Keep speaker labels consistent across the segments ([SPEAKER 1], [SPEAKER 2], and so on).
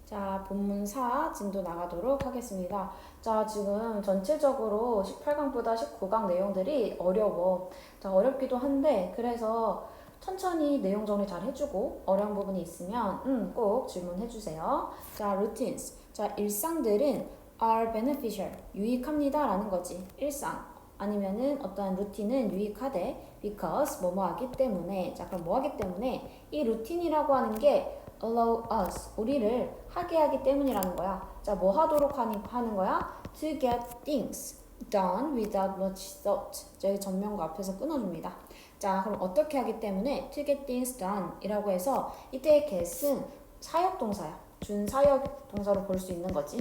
[SPEAKER 1] 자, 본문 4 진도 나가도록 하겠습니다. 자, 지금 전체적으로 18강보다 19강 내용들이 어려워. 자, 어렵기도 한데, 그래서 천천히 내용 정리 잘 해주고, 어려운 부분이 있으면, 꼭 질문해주세요. 자, routines. 자, 일상들은 are beneficial. 유익합니다. 라는 거지. 일상. 아니면은 어떠한 루틴은 유익하대. because 뭐뭐 하기 때문에. 자, 그럼 뭐 하기 때문에? 이 루틴이라고 하는 게 allow us, 우리를 하게 하기 때문이라는 거야. 자, 뭐 하도록 하는 거야? To get things done without much thought. 저기 전면과 앞에서 끊어줍니다. 자, 그럼 어떻게 하기 때문에 to get things done 이라고 해서 이때의 get은 사역동사야. 준사역 동사로 볼 수 있는 거지.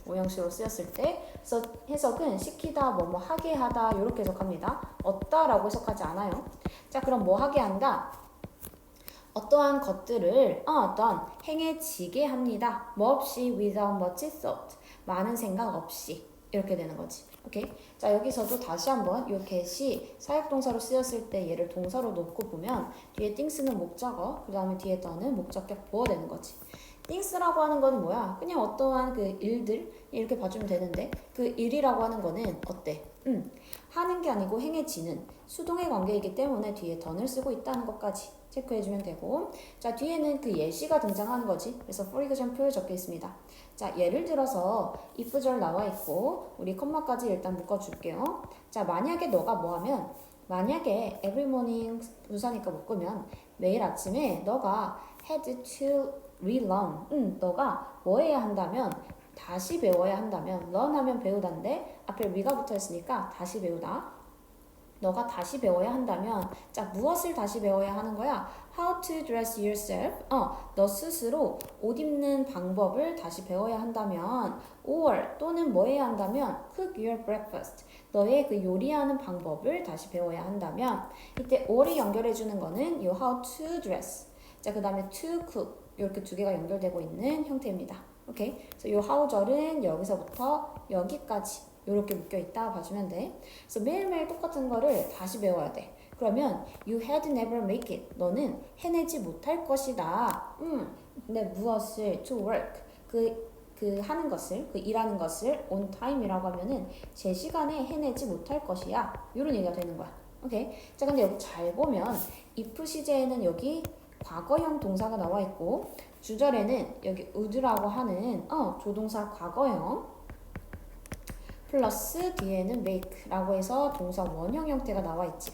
[SPEAKER 1] 오형식으로 쓰였을 때. 그래서 해석은 시키다, 뭐뭐 하게 하다 이렇게 해석합니다. 얻다라고 해석하지 않아요. 자, 그럼 뭐 하게 한다? 어떠한 것들을 어떤 행해지게 합니다. 뭐 없이 without much thought. 많은 생각 없이 이렇게 되는 거지. 오케이? 자, 여기서도 다시 한번 이 get이 사역동사로 쓰였을 때 얘를 동사로 놓고 보면 뒤에 things는 목적어, 그 다음에 뒤에 더는 목적격 보어 되는 거지. things라고 하는 건 뭐야? 그냥 어떠한 그 일들 이렇게 봐주면 되는데 그 일이라고 하는 거는 어때? 하는 게 아니고 행해지는 수동의 관계이기 때문에 뒤에 더는 쓰고 있다는 것까지 체크해주면 되고, 자, 뒤에는 그 예시가 등장하는 거지. 그래서 for example 적혀 있습니다. 자, 예를 들어서 if 절 나와 있고 우리 컴마까지 일단 묶어줄게요. 자, 만약에 너가 뭐 하면, 만약에 every morning 부사니까 묶으면 매일 아침에 너가 had to relearn, 너가 뭐 해야 한다면, 다시 배워야 한다면, learn 하면 배우다인데 앞에 re가 붙어 있으니까 다시 배우다. 너가 다시 배워야 한다면, 자, 무엇을 다시 배워야 하는 거야? How to dress yourself. 너 스스로 옷 입는 방법을 다시 배워야 한다면, or 또는 뭐 해야 한다면, cook your breakfast. 너의 그 요리하는 방법을 다시 배워야 한다면, 이때 or을 연결해 주는 거는 요 how to dress. 자, 그 다음에 to cook. 이렇게 두 개가 연결되고 있는 형태입니다. 오케이? 그래서 요 how절은 여기서부터 여기까지 이렇게 묶여있다 봐주면 돼. 그래서 매일매일 똑같은 거를 다시 배워야 돼. 그러면 you had never make it. 너는 해내지 못할 것이다. 근데 무엇을 to work. 그 하는 것을, 그 일하는 것을 on time이라고 하면은 제 시간에 해내지 못할 것이야. 이런 얘기가 되는 거야. 오케이? 자, 근데 여기 잘 보면 if 시제에는 여기 과거형 동사가 나와 있고 주절에는 여기 would라고 하는 조동사 과거형 플러스 뒤에는 make라고 해서 동사 원형 형태가 나와 있지.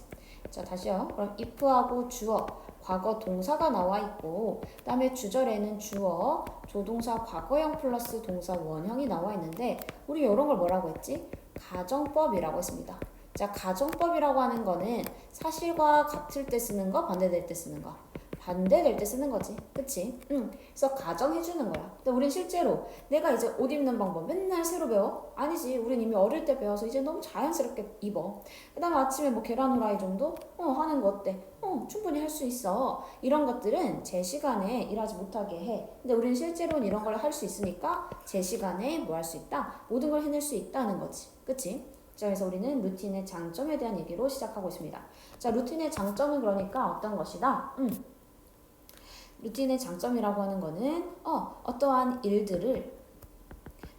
[SPEAKER 1] 자, 다시요. 그럼 if하고 주어, 과거 동사가 나와 있고, 그 다음에 주절에는 주어, 조동사 과거형 플러스 동사 원형이 나와 있는데, 우리 이런 걸 뭐라고 했지? 가정법이라고 했습니다. 자, 가정법이라고 하는 거는 사실과 같을 때 쓰는 거, 반대될 때 쓰는 거. 반대될 때 쓰는 거지. 그치? 그래서 가정해주는 거야. 근데 우린 실제로 내가 이제 옷 입는 방법 맨날 새로 배워? 아니지. 우린 이미 어릴 때 배워서 이제 너무 자연스럽게 입어. 그 다음에 아침에 뭐 계란 후라이 정도? 하는 거 어때? 충분히 할 수 있어. 이런 것들은 제 시간에 일하지 못하게 해. 근데 우린 실제로는 이런 걸 할 수 있으니까 제 시간에 뭐 할 수 있다? 모든 걸 해낼 수 있다는 거지. 그치? 자, 그래서 우리는 루틴의 장점에 대한 얘기로 시작하고 있습니다. 자, 루틴의 장점은 그러니까 어떤 것이다? 루틴의 장점이라고 하는 거는 어떠한 일들을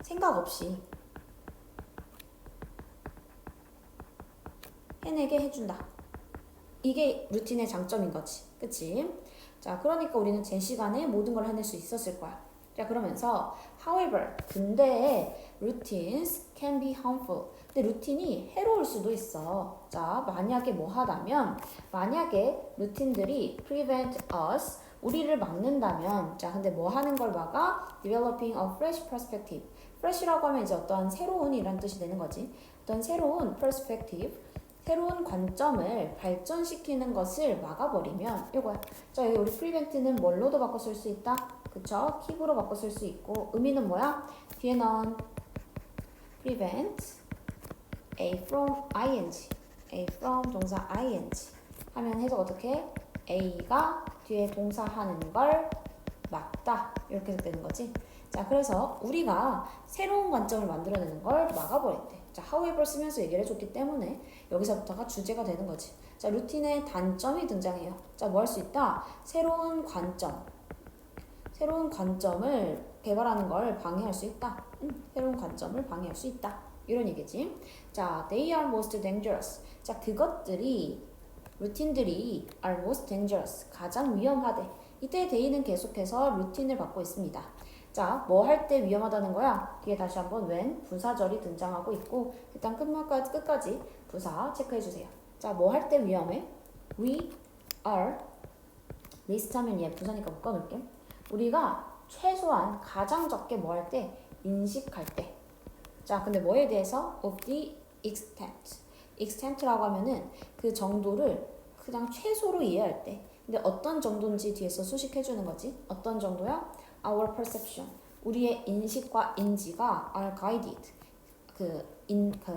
[SPEAKER 1] 생각 없이 해내게 해준다. 이게 루틴의 장점인 거지. 그치? 자, 그러니까 우리는 제 시간에 모든 걸 해낼 수 있었을 거야. 자, 그러면서 however, 근데 routines can be harmful. 근데 루틴이 해로울 수도 있어. 자, 만약에 뭐 하다면, 만약에 루틴들이 prevent us, 우리를 막는다면, 자, 근데 뭐 하는 걸 막아? Developing a fresh perspective. fresh라고 하면 이제 어떠한 새로운 이란 뜻이 되는 거지. 어떤 새로운 perspective, 새로운 관점을 발전시키는 것을 막아버리면 이거야. 자, 여기 우리 prevent는 뭘로도 바꿔 쓸 수 있다? 그쵸? keep로 바꿔 쓸 수 있고 의미는 뭐야? 뒤에는 prevent A from ing, A from 동사 ing 하면 해석 어떻게? A가 뒤에 동사 하는 걸 막다 이렇게 되는 거지. 자, 그래서 우리가 새로운 관점을 만들어내는 걸 막아버린대. 자, however 쓰면서 얘기를 해줬기 때문에 여기서부터가 주제가 되는 거지. 자, 루틴의 단점이 등장해요. 자, 뭐 할 수 있다? 새로운 관점, 새로운 관점을 개발하는 걸 방해할 수 있다. 새로운 관점을 방해할 수 있다. 이런 얘기지. 자, they are most dangerous. 자, 그것들이 루틴들이 are most dangerous. 가장 위험하대. 이때 they는 계속해서 루틴을 받고 있습니다. 자, 뭐 할 때 위험하다는 거야? 뒤에 다시 한번 when 부사절이 등장하고 있고 일단 끝까지 부사 체크해 주세요. 자, 뭐 할 때 위험해? We are 리스트 하면 얘 부사니까 묶어놓을게. 우리가 최소한 가장 적게 뭐 할 때? 인식할 때. 자, 근데 뭐에 대해서? of the extent. extent라고 하면은 그 정도를 그냥 최소로 이해할 때. 근데 어떤 정도인지 뒤에서 수식해주는 거지. 어떤 정도야? Our perception. 우리의 인식과 인지가 are guided. 그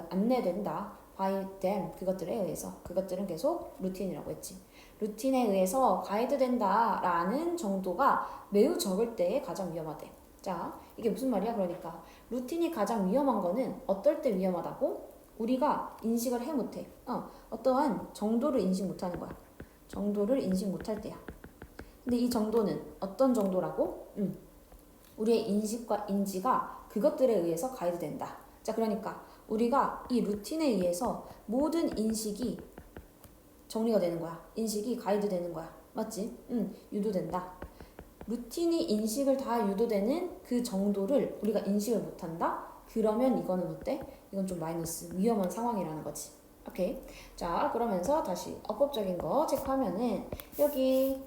[SPEAKER 1] 안내된다. by them. 그것들에 의해서. 그것들은 계속 루틴이라고 했지. 루틴에 의해서 가이드된다 라는 정도가 매우 적을 때에 가장 위험하대. 자, 이게 무슨 말이야? 그러니까 루틴이 가장 위험한 거는 어떨 때 위험하다고? 우리가 인식을 해 못해. 어떠한 정도를 인식 못하는 거야. 정도를 인식 못할 때야. 근데 이 정도는 어떤 정도라고? 우리의 인식과 인지가 그것들에 의해서 가이드된다. 자, 그러니까 우리가 이 루틴에 의해서 모든 인식이 정리가 되는 거야. 인식이 가이드 되는 거야. 맞지? 유도된다. 루틴이 인식을 다 유도되는 그 정도를 우리가 인식을 못한다? 그러면 이거는 어때? 이건 좀 마이너스, 위험한 상황이라는 거지. 오케이. 자, 그러면서 다시 어법적인 거 체크하면은 여기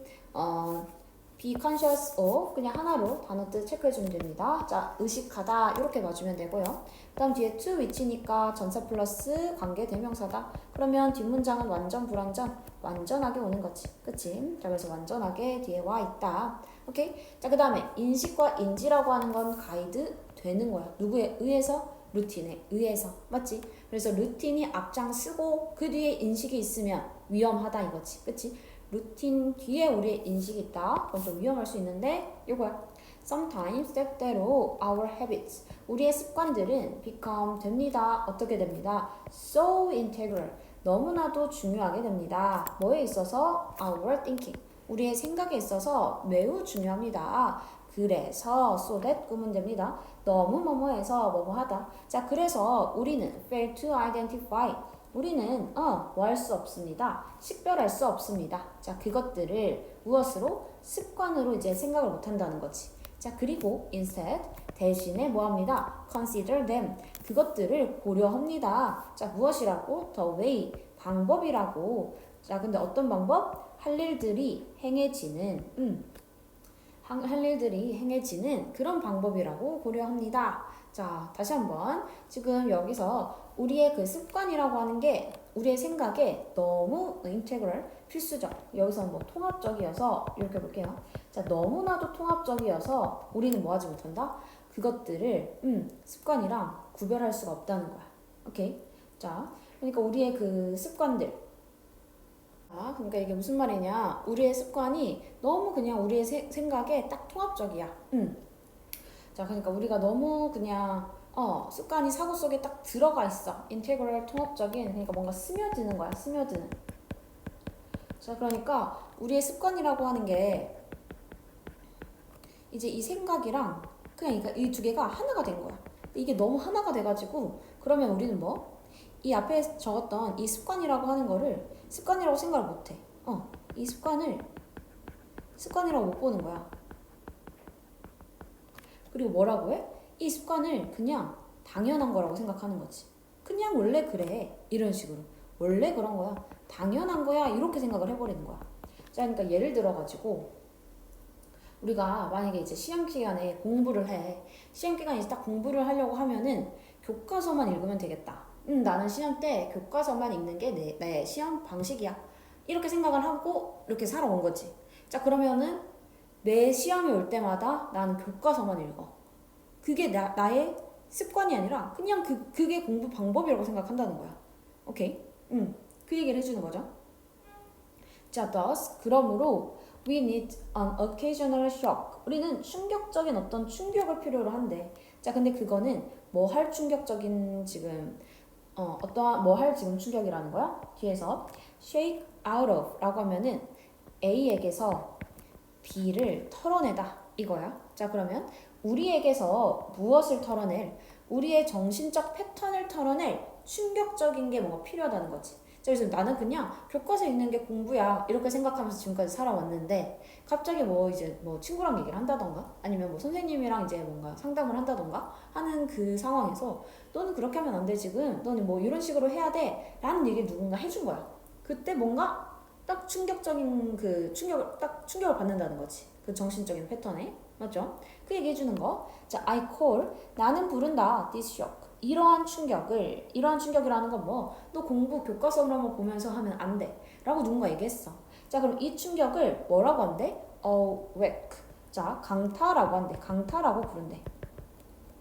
[SPEAKER 1] be conscious of 그냥 하나로 단어 뜻 체크해주면 됩니다. 자, 의식하다 이렇게 봐주면 되고요. 그 다음 뒤에 to which니까 전사 플러스 관계 대명사다. 그러면 뒷문장은 완전 불완전? 완전하게 오는 거지. 그치? 자, 그래서 완전하게 뒤에 와 있다. 오케이? 자, 그 다음에 인식과 인지라고 하는 건 가이드 되는 거야. 누구에 의해서? 루틴에 의해서. 맞지? 그래서 루틴이 앞장쓰고 그 뒤에 인식이 있으면 위험하다 이거지. 그치? 루틴 뒤에 우리의 인식이 있다. 그건 좀 위험할 수 있는데 이거야. Sometimes 때때로 our habits 우리의 습관들은 become 됩니다. 어떻게 됩니다? So integral 너무나도 중요하게 됩니다. 뭐에 있어서? Our thinking 우리의 생각에 있어서 매우 중요합니다. 그래서 so that 꾸면 됩니다. 너무 뭐뭐해서 뭐뭐하다. 자, 그래서 우리는 fail to identify 우리는 뭐 할 수 없습니다. 식별할 수 없습니다. 자, 그것들을 무엇으로? 습관으로 이제 생각을 못 한다는 거지. 자, 그리고 instead 대신에 뭐 합니다? consider them 그것들을 고려합니다. 자, 무엇이라고? the way 방법이라고. 자, 근데 어떤 방법? 할 일들이 행해지는 할 일들이 행해지는 그런 방법이라고 고려합니다. 자, 다시 한번 지금 여기서 우리의 그 습관이라고 하는 게 우리의 생각에 너무 인테그럴 필수적 여기서 뭐 통합적이어서 이렇게 볼게요. 자, 너무나도 통합적이어서 우리는 뭐 하지 못한다? 그것들을 습관이랑 구별할 수가 없다는 거야. 오케이? 자, 그러니까 우리의 그 습관들 그러니까 이게 무슨 말이냐? 우리의 습관이 너무 그냥 우리의 생각에 딱 통합적이야. 자, 그러니까 우리가 너무 그냥 습관이 사고 속에 딱 들어가 있어. 인테그럴 통합적인 그러니까 뭔가 스며드는 거야. 스며드는. 자, 그러니까 우리의 습관이라고 하는 게 이제 이 생각이랑 그냥 이 두 개가 하나가 된 거야. 이게 너무 하나가 돼가지고 그러면 우리는 뭐? 이 앞에 적었던 이 습관이라고 하는 거를 습관이라고 생각을 못해. 이 습관을 습관이라고 못 보는 거야. 그리고 뭐라고 해? 이 습관을 그냥 당연한 거라고 생각하는 거지. 그냥 원래 그래. 이런 식으로. 원래 그런 거야. 당연한 거야. 이렇게 생각을 해버리는 거야. 자, 그러니까 예를 들어가지고 우리가 만약에 이제 시험 기간에 공부를 해. 시험 기간에 딱 공부를 하려고 하면은 교과서만 읽으면 되겠다. 나는 시험 때 교과서만 읽는 게 내 시험 방식이야. 이렇게 생각을 하고 이렇게 살아온 거지. 자, 그러면은 내 시험이 올 때마다 나는 교과서만 읽어. 그게 나의 습관이 아니라 그냥 그게 공부 방법이라고 생각한다는 거야. 오케이? 그 얘기를 해주는 거죠. 자, thus 그러므로 we need an occasional shock. 우리는 충격적인 어떤 충격을 필요로 한대. 자, 근데 그거는 뭐 할 충격적인 지금 어떠한 뭐 할 지금 충격이라는 거야? 뒤에서 shake out of 라고 하면은 A에게서 B를 털어내다. 이거야. 자, 그러면 우리에게서 무엇을 털어낼, 우리의 정신적 패턴을 털어낼 충격적인 게 뭔가 필요하다는 거지. 자, 그래서 나는 그냥 교과서 읽는 게 공부야 이렇게 생각하면서 지금까지 살아왔는데 갑자기 뭐 이제 뭐 친구랑 얘기를 한다던가 아니면 뭐 선생님이랑 이제 뭔가 상담을 한다던가 하는 그 상황에서 너는 그렇게 하면 안 돼 지금 너는 뭐 이런 식으로 해야 돼 라는 얘기를 누군가 해준 거야. 그때 뭔가 딱 충격적인 그 충격을 받는다는 거지. 그 정신적인 패턴에. 맞죠? 그 얘기 해주는 거. 자, I call. 나는 부른다. This shock. 이러한 충격이라는 건 뭐? 너 공부 교과서로만 보면서 하면 안 돼. 라고 누군가 얘기했어. 자, 그럼 이 충격을 뭐라고 한대? awake. 자, 강타라고 한대. 강타라고 부른대.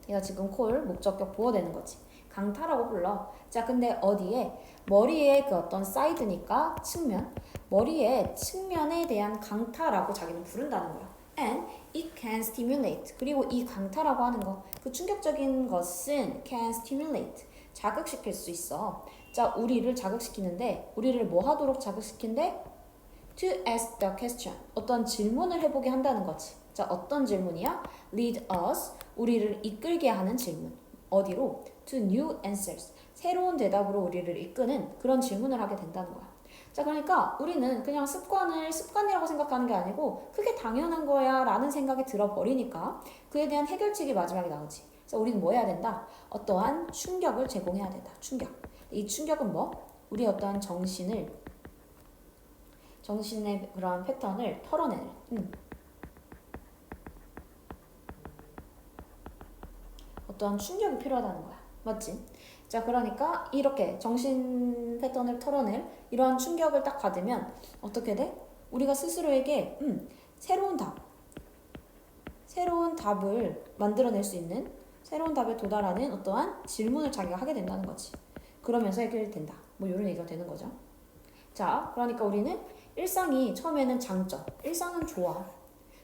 [SPEAKER 1] 얘가 지금 call 목적격 보어되는 거지. 강타라고 불러. 자, 근데 어디에? 머리에 그 어떤 사이드니까 측면. 머리의 측면에 대한 강타라고 자기는 부른다는 거야. And it can stimulate. 그리고 이 강타라고 하는 거, 그 충격적인 것은 can stimulate. 자극시킬 수 있어. 자, 우리를 자극시키는데, 우리를 뭐 하도록 자극시킨대? To ask the question. 어떤 질문을 해보게 한다는 거지. 자, 어떤 질문이야? Lead us. 우리를 이끌게 하는 질문. 어디로? To new answers. 새로운 대답으로 우리를 이끄는 그런 질문을 하게 된다는 거야. 자, 그러니까 우리는 그냥 습관이라고 생각하는 게 아니고 그게 당연한 거야 라는 생각이 들어버리니까 그에 대한 해결책이 마지막에 나오지. 그래서 우리는 뭐 해야 된다? 어떠한 충격을 제공해야 된다. 충격. 이 충격은 뭐? 우리 어떠한 정신의 그런 패턴을 털어내는 어떠한 충격이 필요하다는 거야. 맞지? 자, 그러니까 이렇게 정신 패턴을 털어낼 이러한 충격을 딱 받으면 어떻게 돼? 우리가 스스로에게 새로운 답을 만들어낼 수 있는 새로운 답에 도달하는 어떠한 질문을 자기가 하게 된다는 거지. 그러면서 해결된다. 뭐 이런 얘기가 되는 거죠. 자, 그러니까 우리는 일상이 처음에는 장점, 일상은 좋아.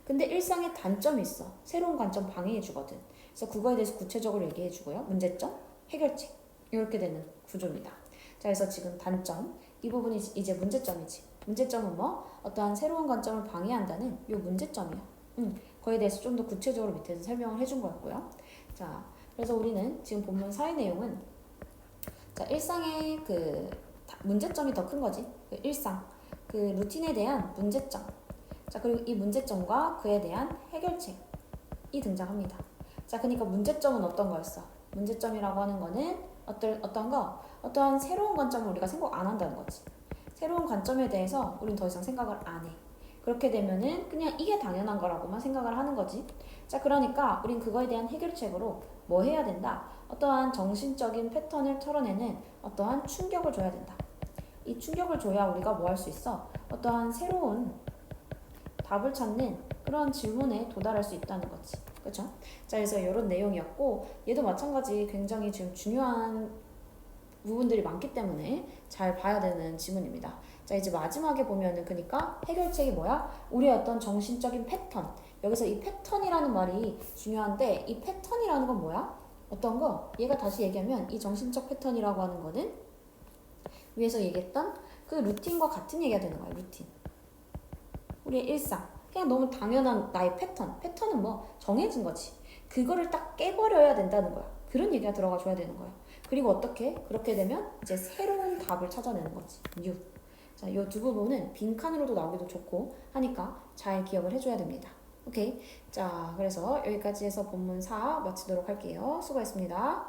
[SPEAKER 1] 근데 일상에 단점이 있어. 새로운 관점 방해해주거든. 그래서 그거에 대해서 구체적으로 얘기해주고요. 문제점, 해결책 이렇게 되는 구조입니다. 자, 그래서 지금 단점, 이 부분이 이제 문제점이지. 문제점은 뭐? 어떠한 새로운 관점을 방해한다는 이 문제점이야. 그거에 대해서 좀 더 구체적으로 밑에서 설명을 해준 거였고요. 자, 그래서 우리는 지금 본문 사회 내용은 자, 일상의 그 문제점이 더 큰 거지. 그 일상, 그 루틴에 대한 문제점. 자, 그리고 이 문제점과 그에 대한 해결책이 등장합니다. 자, 그러니까 문제점은 어떤 거였어? 문제점이라고 하는 거는 어떠한 새로운 관점을 우리가 생각 안 한다는 거지. 새로운 관점에 대해서 우린 더 이상 생각을 안 해. 그렇게 되면은 그냥 이게 당연한 거라고만 생각을 하는 거지. 자, 그러니까 우린 그거에 대한 해결책으로 뭐 해야 된다? 어떠한 정신적인 패턴을 털어내는 어떠한 충격을 줘야 된다. 이 충격을 줘야 우리가 뭐 할 수 있어? 어떠한 새로운 답을 찾는 그런 질문에 도달할 수 있다는 거지. 그렇죠? 자, 그래서 이런 내용이었고 얘도 마찬가지 굉장히 지금 중요한 부분들이 많기 때문에 잘 봐야 되는 지문입니다. 자, 이제 마지막에 보면은 그러니까 해결책이 뭐야? 우리의 어떤 정신적인 패턴. 여기서 이 패턴이라는 말이 중요한데 이 패턴이라는 건 뭐야? 어떤 거? 얘가 다시 얘기하면 이 정신적 패턴이라고 하는 거는 위에서 얘기했던 그 루틴과 같은 얘기가 되는 거야. 루틴. 우리의 일상. 그냥 너무 당연한 나의 패턴. 패턴은 뭐 정해진 거지. 그거를 딱 깨버려야 된다는 거야. 그런 얘기가 들어가 줘야 되는 거야. 그리고 어떻게? 그렇게 되면 이제 새로운 답을 찾아내는 거지. new. 자, 이 두 부분은 빈칸으로도 나오기도 좋고 하니까 잘 기억을 해줘야 됩니다. 오케이. 자, 그래서 여기까지 해서 본문 4 마치도록 할게요. 수고했습니다.